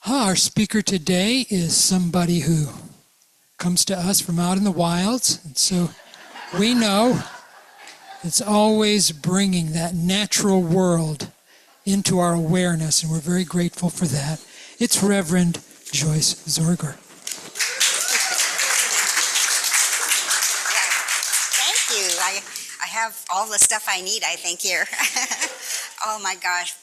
Our speaker today is somebody who comes to us from out in the wilds, and so we know it's always bringing that natural world into our awareness, and we're very grateful for that. It's Reverend Joyce Zorger. Thank you. I have all the stuff I need, I think, here. Oh my gosh,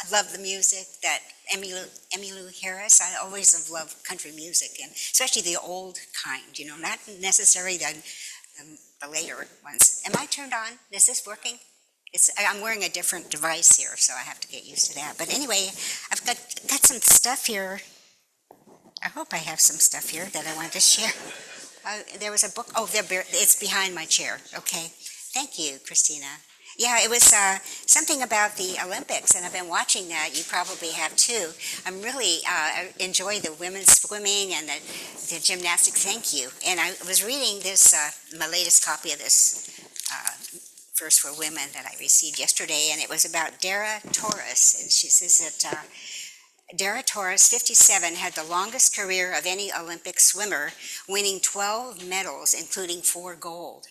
I love the music that Emmylou Harris. I always have loved country music, and especially the old kind, not necessarily the later ones. Am I turned on? Is this working? I'm wearing a different device here, so I have to get used to that. But anyway, I've got some stuff here. I hope I have some stuff here that I wanted to share. There was a book. Oh, it's behind my chair. Okay. Thank you, Christina. Yeah, it was something about the Olympics, and I've been watching that. You probably have too. I'm really I enjoy the women's swimming and the gymnastics. Thank you. And I was reading this, my latest copy of this First for Women that I received yesterday, and it was about Dara Torres. And she says that Dara Torres, 57, had the longest career of any Olympic swimmer, winning 12 medals, including 4 gold.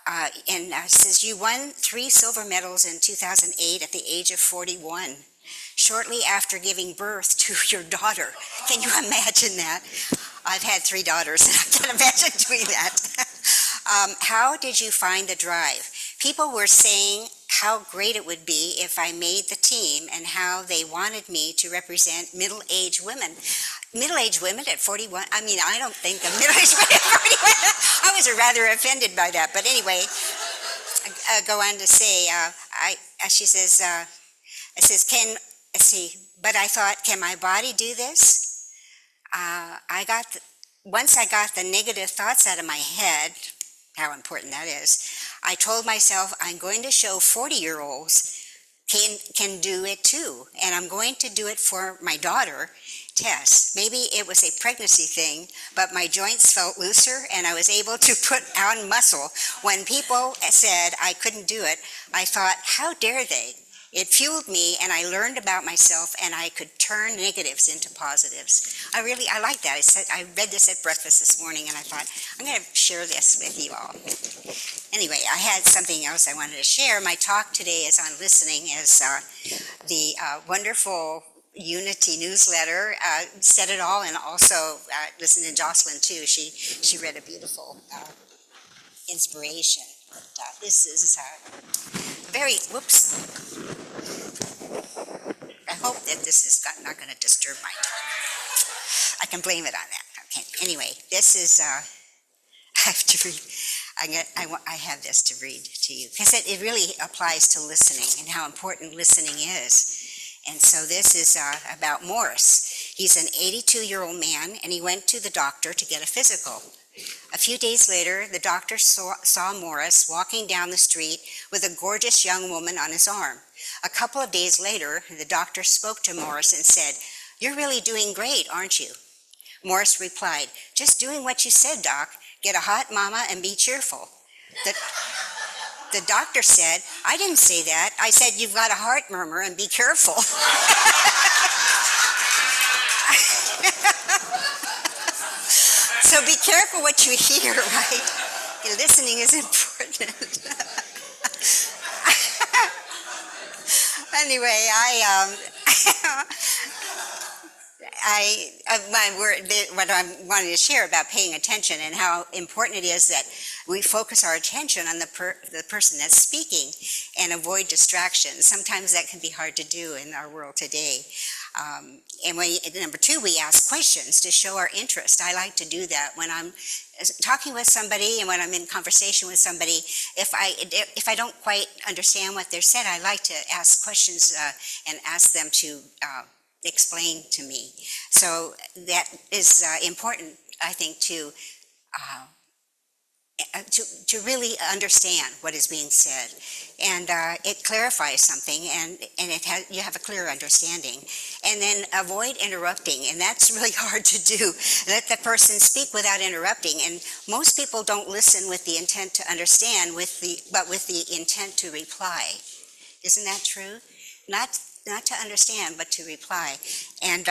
And says you won 3 silver medals in 2008 at the age of 41, shortly after giving birth to your daughter. Can you imagine that? I've had 3 daughters, and I can't imagine doing that. How did you find the drive? People were saying how great it would be if I made the team and how they wanted me to represent middle-aged women. Middle-aged women at 41? I mean, I don't think of middle-aged women at 41. I was rather offended by that. But anyway, I go on to say, she says, but I thought, can my body do this? Once I got the negative thoughts out of my head, how important that is, I told myself I'm going to show 40-year-olds can do it too, and I'm going to do it for my daughter, Tess. Maybe it was a pregnancy thing, but my joints felt looser and I was able to put on muscle. When people said I couldn't do it, I thought, how dare they? It fueled me, and I learned about myself, and I could turn negatives into positives. I like that. I read this at breakfast this morning, and I thought, I'm going to share this with you all. Anyway, I had something else I wanted to share. My talk today is on listening, as the wonderful Unity newsletter said it all, and also listen to Jocelyn too. She read a beautiful inspiration. This is very, whoops. I hope that this is not going to disturb my talk. I can blame it on that. Okay. Anyway, this is, I have to read, I have this to read to you, because it really applies to listening and how important listening is. And so this is about Morris. He's an 82-year-old man, and he went to the doctor to get a physical. A few days later, the doctor saw Morris walking down the street with a gorgeous young woman on his arm. A couple of days later, the doctor spoke to Morris and said, "You're really doing great, aren't you?" Morris replied, "Just doing what you said, Doc. Get a hot mama and be cheerful." The doctor said, "I didn't say that. I said you've got a heart murmur and be careful." So be careful what you hear, right? Listening is important. Anyway, what I wanted to share about paying attention and how important it is that we focus our attention on the person that's speaking and avoid distractions. Sometimes that can be hard to do in our world today. And number 2, we ask questions to show our interest. I like to do that when I'm talking with somebody and when I'm in conversation with somebody. If I don't quite understand what they're said, I like to ask questions and ask them to explain to me. So that is important, I think, to really understand what is being said, and it clarifies something, and you have a clear understanding, and then avoid interrupting, and that's really hard to do. Let the person speak without interrupting, and most people don't listen with the intent to understand, but with the intent to reply. Isn't that true? Not to understand, but to reply. And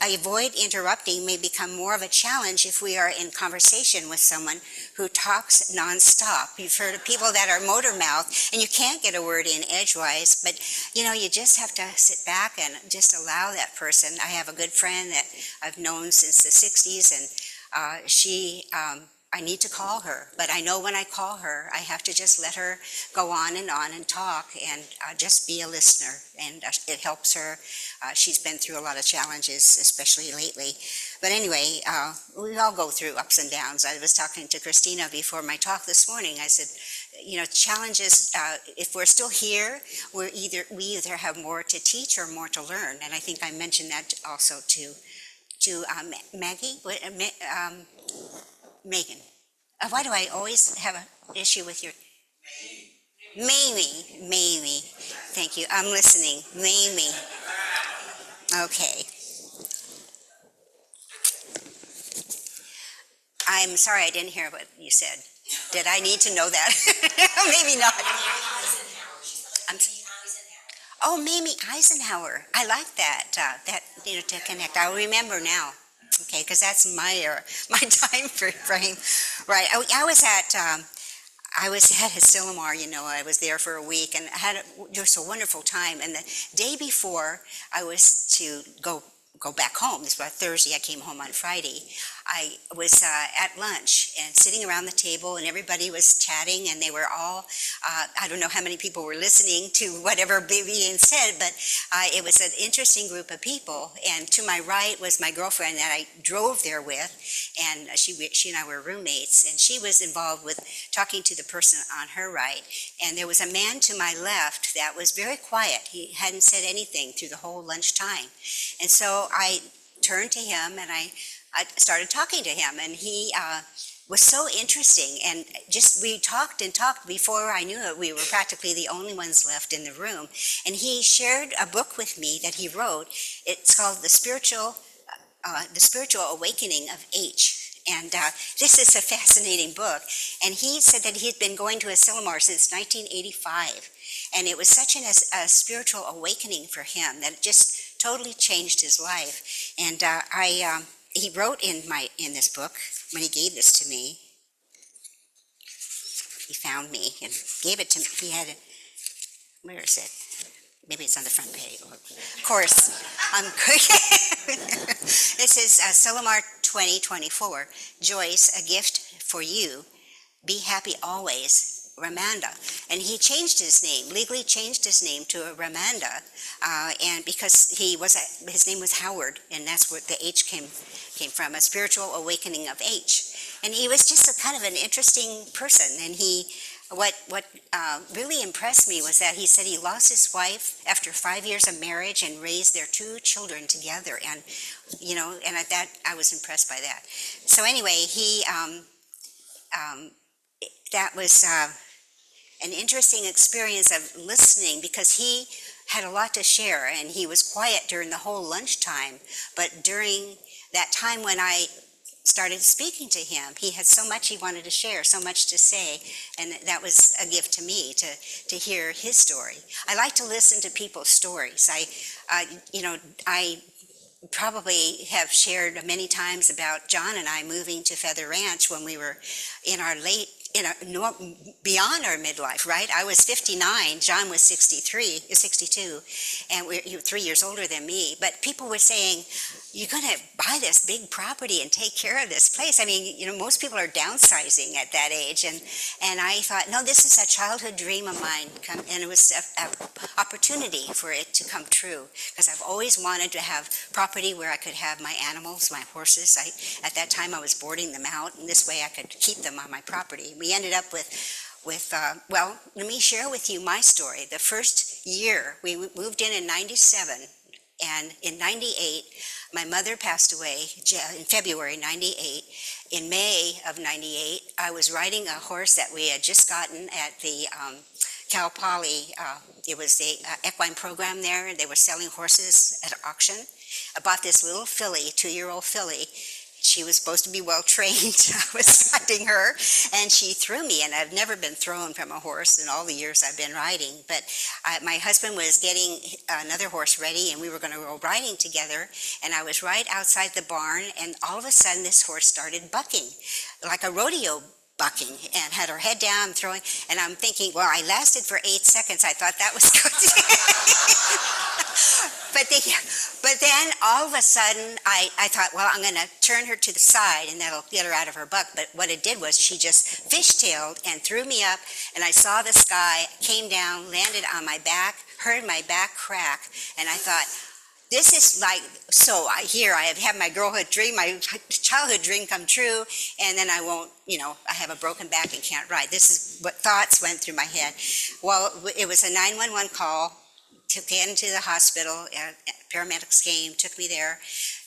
avoid interrupting may become more of a challenge if we are in conversation with someone who talks nonstop. You've heard of people that are motor mouth, and you can't get a word in edgewise, but you just have to sit back and just allow that person. I have a good friend that I've known since the 60s, and I need to call her, but I know when I call her, I have to just let her go on and talk, and just be a listener, and it helps her. She's been through a lot of challenges, especially lately. But anyway, we all go through ups and downs. I was talking to Christina before my talk this morning. I said, challenges, if we're still here, we either have more to teach or more to learn, and I think I mentioned that also to Maggie, Megan. Why do I always have an issue with your... Mamie. Thank you. I'm listening. Mamie. Okay. I'm sorry I didn't hear what you said. Did I need to know that? Maybe not. Oh, Mamie Eisenhower. I like that. To connect. I'll remember now. Okay, because that's my time frame. Right. I was at Silmar. I was there for a week and had just a wonderful time. And the day before I was to go back home, this was Thursday, I came home on Friday, I was at lunch and sitting around the table, and everybody was chatting, and they were all, I don't know how many people were listening to whatever being said, but it was an interesting group of people. And to my right was my girlfriend that I drove there with, and she and I were roommates, and she was involved with talking to the person on her right. And there was a man to my left that was very quiet. He hadn't said anything through the whole lunchtime. And so I turned to him, and I started talking to him, and he was so interesting. And just we talked and talked. Before I knew it, we were practically the only ones left in the room. And he shared a book with me that he wrote. It's called The Spiritual Awakening of H. And this is a fascinating book. And he said that he had been going to a Silmar since 1985. And it was such a spiritual awakening for him that it just totally changed his life. And he wrote in this book, when he gave this to me, he found me and gave it to me. He had it, where is it? Maybe it's on the front page. Of course, I'm It says, Silmar 2024, Joyce, a gift for you. Be happy always. Ramanda, and he changed his name, legally changed his name to Ramanda, and because his name was Howard, and that's where the H came from, a spiritual awakening of H. And he was just a kind of an interesting person. And what really impressed me was that he said he lost his wife after 5 years of marriage and raised their 2 children together, and and at that I was impressed by that. So anyway, that was an interesting experience of listening, because he had a lot to share, and he was quiet during the whole lunchtime. But during that time when I started speaking to him, he had so much he wanted to share, so much to say, and that was a gift to me to hear his story. I like to listen to people's stories. I probably have shared many times about John and I moving to Feather Ranch when we were in our beyond our midlife, right? I was 59, John was 62, and you were 3 years older than me. But people were saying, you're going to buy this big property and take care of this place. I mean, most people are downsizing at that age. And I thought, no, this is a childhood dream of mine. And it was an opportunity for it to come true, because I've always wanted to have property where I could have my animals, my horses. At that time, I was boarding them out, and this way I could keep them on my property. We ended up with well, let me share with you my story. The first year, we moved in 97, and in 98, my mother passed away in February 98. In May of 98, I was riding a horse that we had just gotten at the Cal Poly. It was the equine program there. They were selling horses at auction. I bought this little filly, 2-year-old filly. she was supposed to be well trained. I was riding her, and she threw me, and I've never been thrown from a horse in all the years I've been riding. But my husband was getting another horse ready, and we were going to go riding together, and I was right outside the barn, and all of a sudden this horse started bucking, like a rodeo bucking, and had her head down, throwing, and I'm thinking, well, I lasted for 8 seconds. I thought that was good. But then all of a sudden, I thought, well, I'm going to turn her to the side, and that'll get her out of her buck. But what it did was she just fishtailed and threw me up, and I saw the sky, came down, landed on my back, heard my back crack, and I thought, this is like, so I have had my girlhood dream, my childhood dream come true, and then I won't, I have a broken back and can't ride. This is what thoughts went through my head. Well, it was a 911 call, took me into the hospital, paramedics came, took me there,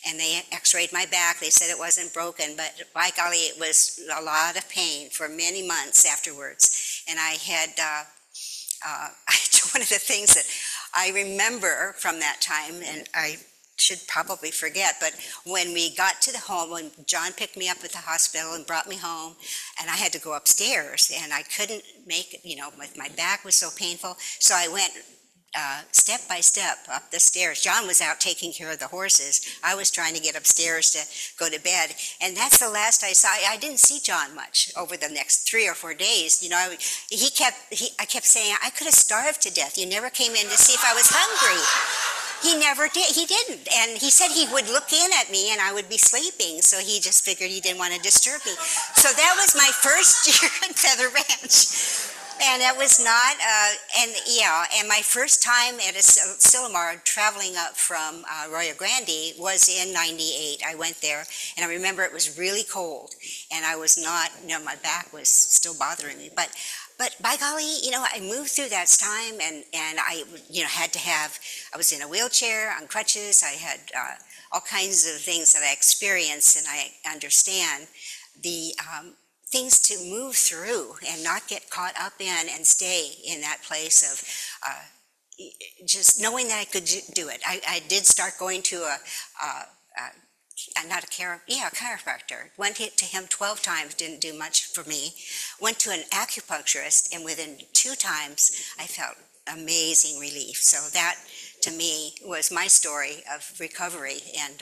and they x-rayed my back. They said it wasn't broken, but by golly, it was a lot of pain for many months afterwards. And I had, one of the things that I remember from that time, and I should probably forget, but when we got to the home, when John picked me up at the hospital and brought me home, and I had to go upstairs, and I couldn't make it, my back was so painful, so I went step by step up the stairs. John was out taking care of the horses. I was trying to get upstairs to go to bed, and that's the last I saw. I didn't see John much over the next 3 or 4 days. I kept saying, I could have starved to death. You never came in to see if I was hungry. He never did. He didn't. And he said he would look in at me and I would be sleeping. So he just figured he didn't want to disturb me. So that was my first year at Feather Ranch. And it was not, and my first time at a Silmar traveling up from Arroyo Grande was in '98. I went there, and I remember it was really cold, and I was not, my back was still bothering me. But by golly, I moved through that time, and I, had to have, I was in a wheelchair, on crutches, I had all kinds of things that I experienced, and I understand the things to move through and not get caught up in and stay in that place of just knowing that I could do it. I did start going to a chiropractor. Went to him 12 times, didn't do much for me. Went to an acupuncturist, and within 2 times, I felt amazing relief. So that, to me, was my story of recovery. And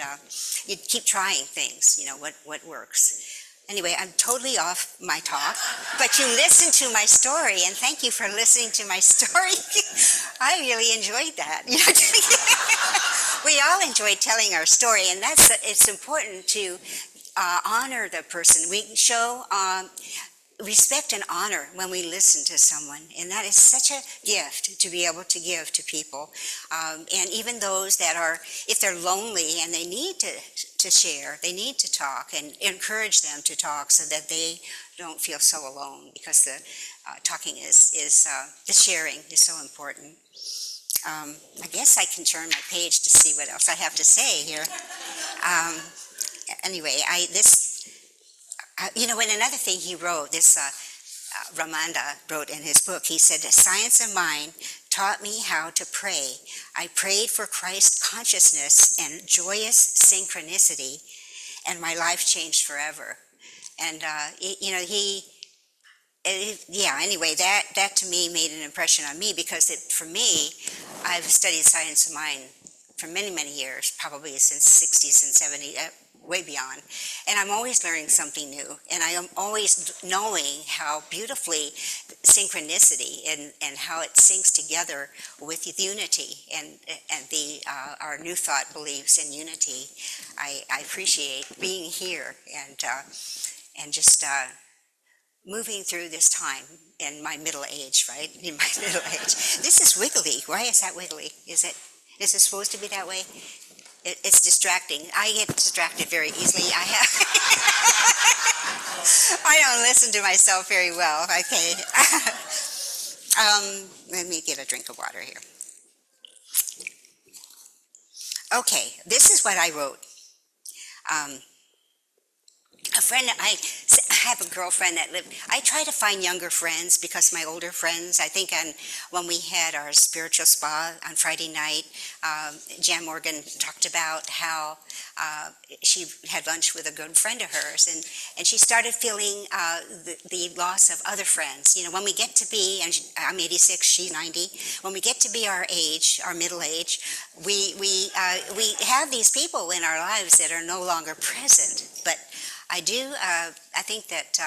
you keep trying things, what works. Anyway, I'm totally off my talk, but you listened to my story, and thank you for listening to my story. I really enjoyed that. We all enjoy telling our story, and it's important to honor the person. We show respect and honor when we listen to someone, and that is such a gift to be able to give to people. And even those that are, if they're lonely and they need to share, they need to talk, and encourage them to talk so that they don't feel so alone, because the talking is the sharing is so important. I guess I can turn my page to see what else I have to say here. Anyway, and another thing he wrote, this Ramanda wrote in his book, he said, "The science of mind taught me how to pray. I prayed for Christ consciousness and joyous synchronicity, and my life changed forever." And, anyway, that to me made an impression on me, because for me, I've studied science of mind for many, many years, probably since 60s and 70s, way beyond. And I'm always learning something new, and I am always knowing how beautifully synchronicity and how it syncs together with unity, and our New Thought believes in unity. I appreciate being here and just moving through this time in my middle age, right? In my middle age. This is wiggly. Why is that wiggly? Is it supposed to be that way? It's distracting. I get distracted very easily. I don't listen to myself very well. Okay. Let me get a drink of water here. Okay, this is what I wrote. A friend, I have a girlfriend that lived. I try to find younger friends because my older friends. I think when we had our spiritual spa on Friday night, Jan Morgan talked about how she had lunch with a good friend of hers, and she started feeling the loss of other friends. When we get to be, and I'm 86, she's 90. When we get to be our age, our middle age, we have these people in our lives that are no longer present. But I think that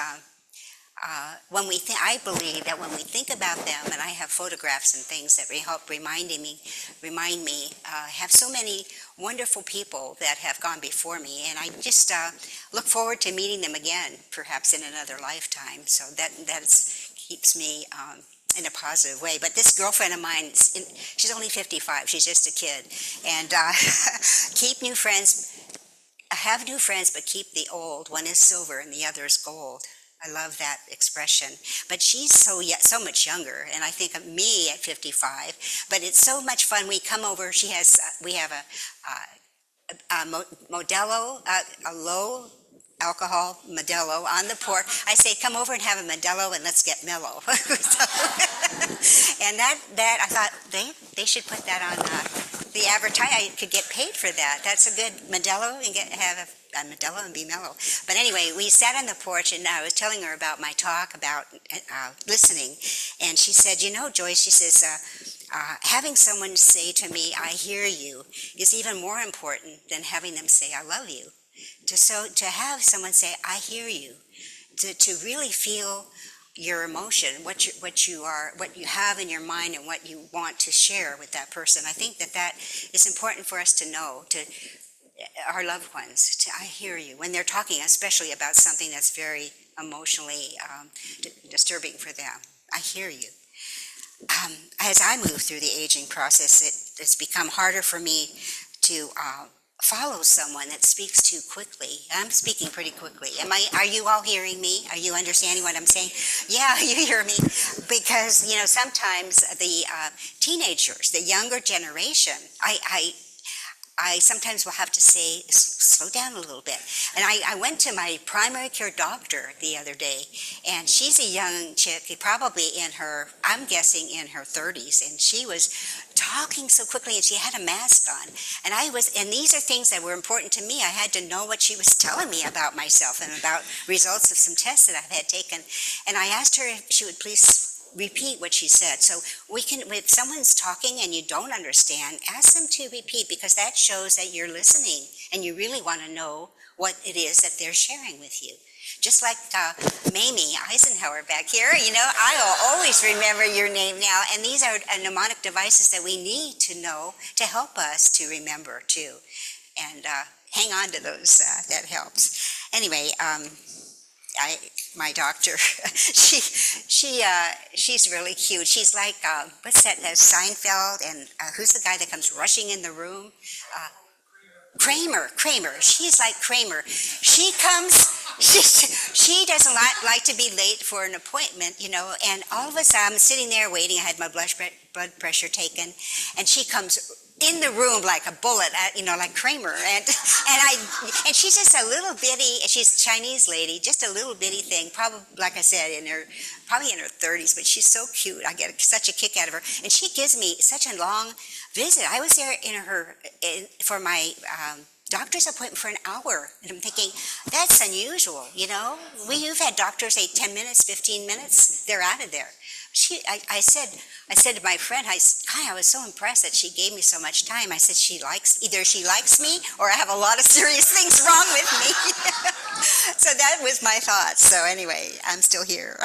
I believe that when we think about them, and I have photographs and things that help remind me, have so many wonderful people that have gone before me, and I just look forward to meeting them again, perhaps in another lifetime. So that keeps me in a positive way. But this girlfriend of mine, she's only 55. She's just a kid, and keep new friends. Have new friends, but keep the old. One is silver and the other is gold. I love that expression. But she's so much younger, and I think of me at 55. But it's so much fun. We come over. We have a Modelo, a low alcohol Modelo on the porch. I say, come over and have a Modelo and let's get mellow. And that I thought they should put that on the advertise. I could get paid for that. That's a good Modelo and have a Modelo and be mellow. But anyway, we sat on the porch, and I was telling her about my talk about listening, and she said, Joyce, she says, having someone say to me, I hear you, is even more important than having them say, I love you. To have someone say, I hear you, to really feel your emotion, what you have in your mind, and what you want to share with that person. I think that is important for us to know, to our loved ones. I hear you when they're talking, especially about something that's very emotionally disturbing for them. I hear you. As I move through the aging process, it's become harder for me to follow someone that speaks too quickly. I'm speaking pretty quickly. Are you all hearing me? Are you understanding what I'm saying? Yeah, you hear me. Because, sometimes the teenagers, the younger generation, I sometimes will have to say, slow down a little bit. And I went to my primary care doctor the other day, and she's a young chick, probably I'm guessing in her 30s, and she was talking so quickly, and she had a mask on. And these are things that were important to me. I had to know what she was telling me about myself and about results of some tests that I've had taken. And I asked her if she would please repeat what she said. So if someone's talking and you don't understand, ask them to repeat, because that shows that you're listening and you really want to know what it is that they're sharing with you. Just like Mamie Eisenhower back here, I will always remember your name now. And these are mnemonic devices that we need to know to help us to remember too. And hang on to those, that helps. Anyway, my doctor, she's really cute. She's like, what's that, Seinfeld, and who's the guy that comes rushing in the room? Kramer. She's like Kramer. She doesn't like to be late for an appointment, and all of a sudden I'm sitting there waiting. I had my blood pressure taken, and she comes in the room like a bullet, like Kramer, and she's just a little bitty. She's a Chinese lady, just a little bitty thing. Probably, like I said, probably in her 30s, but she's so cute. I get such a kick out of her, and she gives me such a long visit. I was there for my doctor's appointment for an hour, and I'm thinking that's unusual. You've had doctors say 10 minutes, 15 minutes, they're out of there. I said to my friend, I was so impressed that she gave me so much time. I said, either she likes me or I have a lot of serious things wrong with me. So that was my thought. So anyway, I'm still here.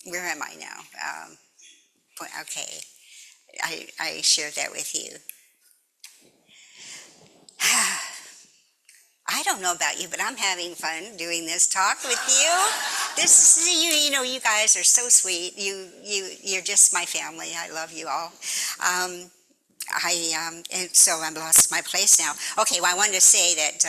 Where am I now? Okay, I shared that with you. I don't know about you, but I'm having fun doing this talk with you. You guys are so sweet. You're just my family. I love you all. And so I've lost my place now. Okay, well, I wanted to say that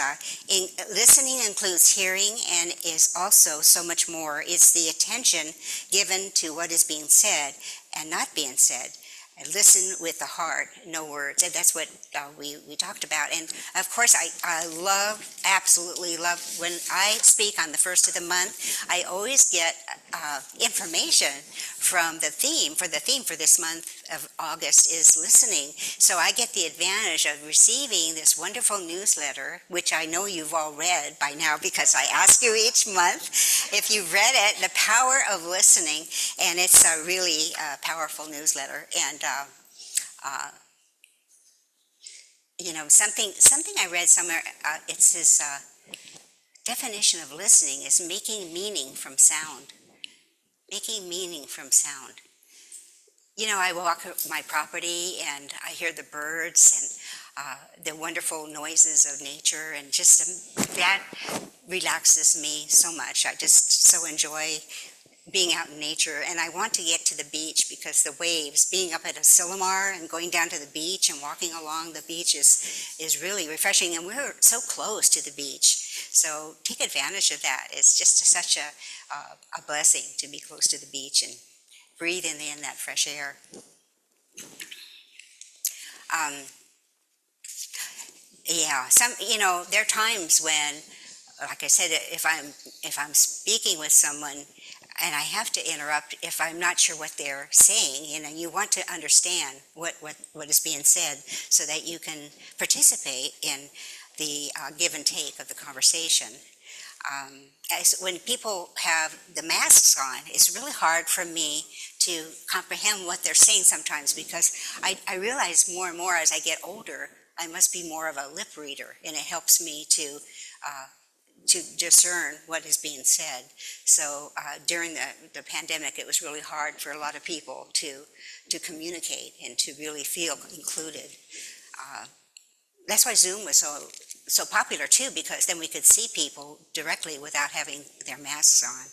listening includes hearing and is also so much more. It's the attention given to what is being said and not being said. And listen with the heart, no words. And that's what we talked about. And of course, I absolutely love, when I speak on the first of the month, I always get information from the theme. For the theme for this month of August is listening. So I get the advantage of receiving this wonderful newsletter, which I know you've all read by now because I ask you each month if you've read it, The Power of Listening. And it's a really powerful newsletter. And something I read somewhere. It says definition of listening is making meaning from sound. Making meaning from sound. I walk my property and I hear the birds and the wonderful noises of nature, and just that relaxes me so much. I just so enjoy being out in nature, and I want to get to the beach because the waves, being up at a Silomar and going down to the beach and walking along the beach is really refreshing, and we're so close to the beach. So take advantage of that. It's just such a blessing to be close to the beach and breathing in that fresh air. There are times when, like I said, if I'm speaking with someone and I have to interrupt if I'm not sure what they're saying, you want to understand what is being said so that you can participate in the give and take of the conversation. When people have the masks on, it's really hard for me to comprehend what they're saying sometimes, because I realize more and more as I get older, I must be more of a lip reader, and it helps me to discern what is being said. So during the pandemic, it was really hard for a lot of people to communicate and to really feel included. That's why Zoom was so popular too, because then we could see people directly without having their masks on.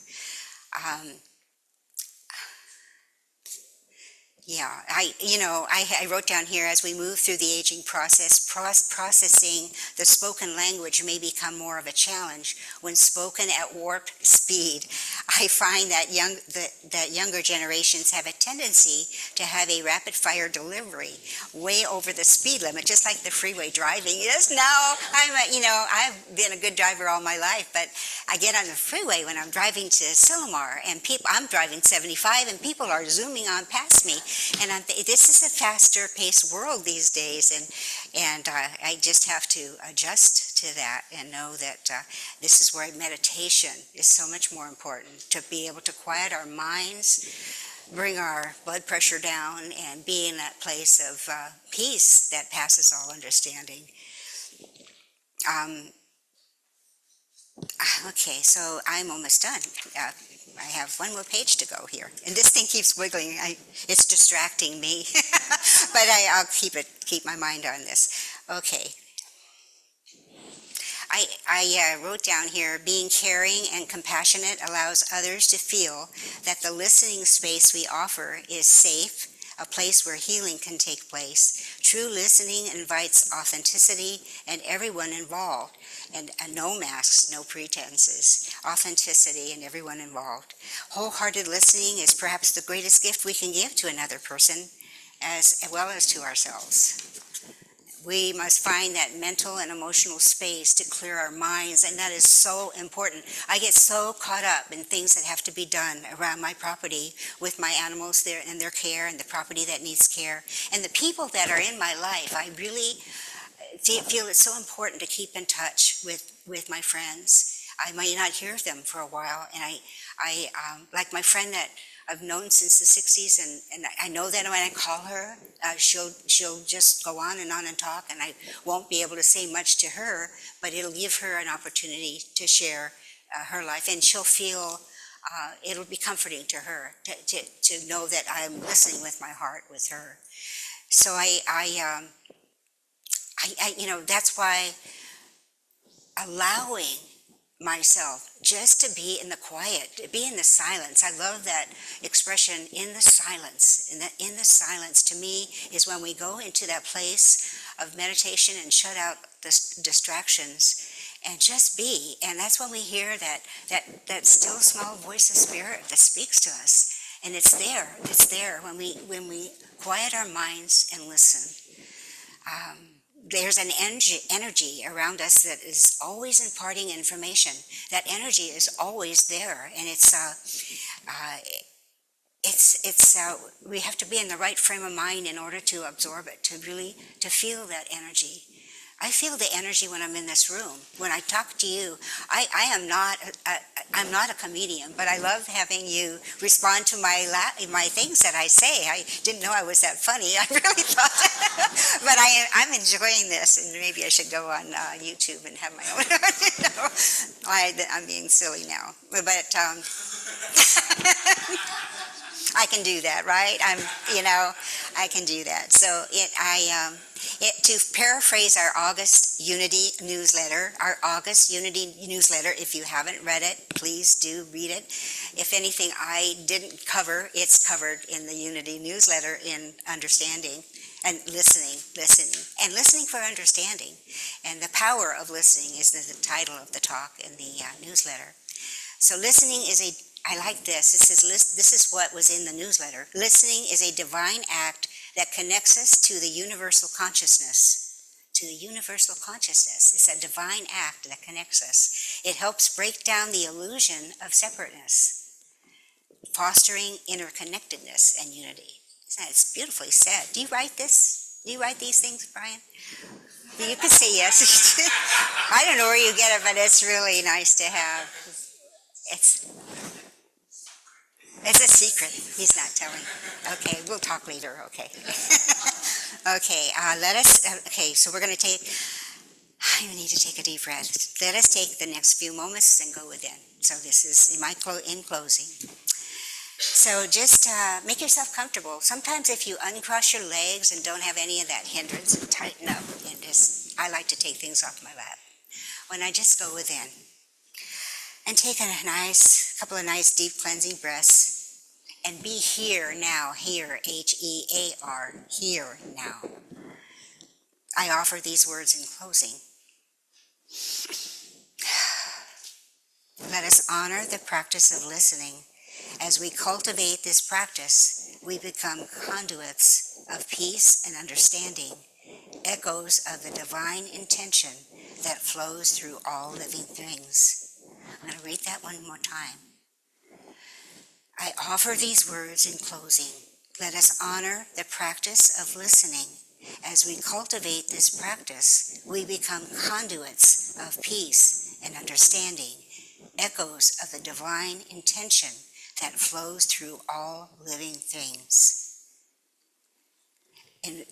I wrote down here, as we move through the aging process, processing the spoken language may become more of a challenge when spoken at warp speed. I find that younger generations have a tendency to have a rapid-fire delivery way over the speed limit, just like the freeway driving is now. I've been a good driver all my life, but I get on the freeway when I'm driving to Silomar, and I'm driving 75, and people are zooming on past me. And this is a faster-paced world these days, and I just have to adjust to that and know that this is where meditation is so much more important, to be able to quiet our minds, bring our blood pressure down, and be in that place of peace that passes all understanding. Okay, so I'm almost done. I have one more page to go here, and this thing keeps wiggling. It's distracting me, but I'll keep my mind on this. Okay. I wrote down here, being caring and compassionate allows others to feel that the listening space we offer is safe, a place where healing can take place. True listening invites authenticity and everyone involved, and no masks, no pretenses. Authenticity and everyone involved. Wholehearted listening is perhaps the greatest gift we can give to another person, as well as to ourselves. We must find that mental and emotional space to clear our minds, and that is so important. I get so caught up in things that have to be done around my property with my animals there and their care, and the property that needs care, and the people that are in my life. I really feel it's so important to keep in touch with my friends. I may not hear them for a while, and I like my friend that I've known since the 60s, and I know that when I call her, she'll just go on and talk, and I won't be able to say much to her, but it'll give her an opportunity to share her life, and she'll feel, it'll be comforting to her to know that I'm listening with my heart with her. So that's why allowing myself just to be in the quiet, to be in the silence. I love that expression, in the silence. In the silence, to me, is when we go into that place of meditation and shut out the distractions and just be. And that's when we hear that still small voice of spirit that speaks to us. And it's there when we quiet our minds and listen. There's an energy around us that is always imparting information. That energy is always there, and we have to be in the right frame of mind in order to absorb it, to feel that energy. I feel the energy when I'm in this room. When I talk to you, I'm not a comedian, but I love having you respond to my things that I say. I didn't know I was that funny. I really thought that. But I'm enjoying this, and maybe I should go on YouTube and have my own. I'm being silly now, but I can do that, right? I can do that. So to paraphrase our August Unity newsletter, if you haven't read it, please do read it. If anything I didn't cover, it's covered in the Unity newsletter in understanding and listening for understanding. And the power of listening is the title of the talk in the newsletter. So listening I like this. This is what was in the newsletter. Listening is a divine act that connects us to the universal consciousness. It's a divine act that connects us. It helps break down the illusion of separateness, fostering interconnectedness and unity. It's beautifully said. Do you write this? Do you write these things, Brian? You can say yes. I don't know where you get it, but it's really nice to have. It's a secret. He's not telling. Okay, we'll talk later. Okay. Okay, so we're going to take, you need to take a deep breath. Let us take the next few moments and go within. So this is in closing. So just make yourself comfortable. Sometimes if you uncross your legs and don't have any of that hindrance, tighten up. I like to take things off my lap. When I just go within. And take a couple of nice deep cleansing breaths and be here now, here, H-E-A-R, here now. I offer these words in closing. Let us honor the practice of listening. As we cultivate this practice, we become conduits of peace and understanding, echoes of the divine intention that flows through all living things. I'm going to read that one more time. I offer these words in closing. Let us honor the practice of listening. As we cultivate this practice, we become conduits of peace and understanding, echoes of the divine intention that flows through all living things. In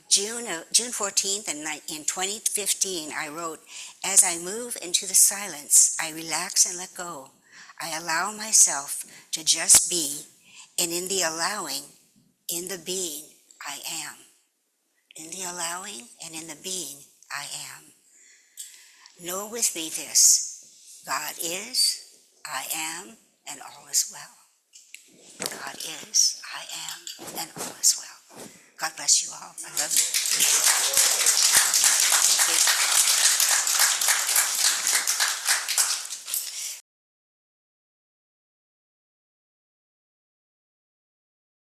June 14th in 2015, I wrote, as I move into the silence, I relax and let go. I allow myself to just be, and in the allowing, in the being, I am. In the allowing and in the being, I am. Know with me this, God is, I am, and all is well. God is, I am, and all is well.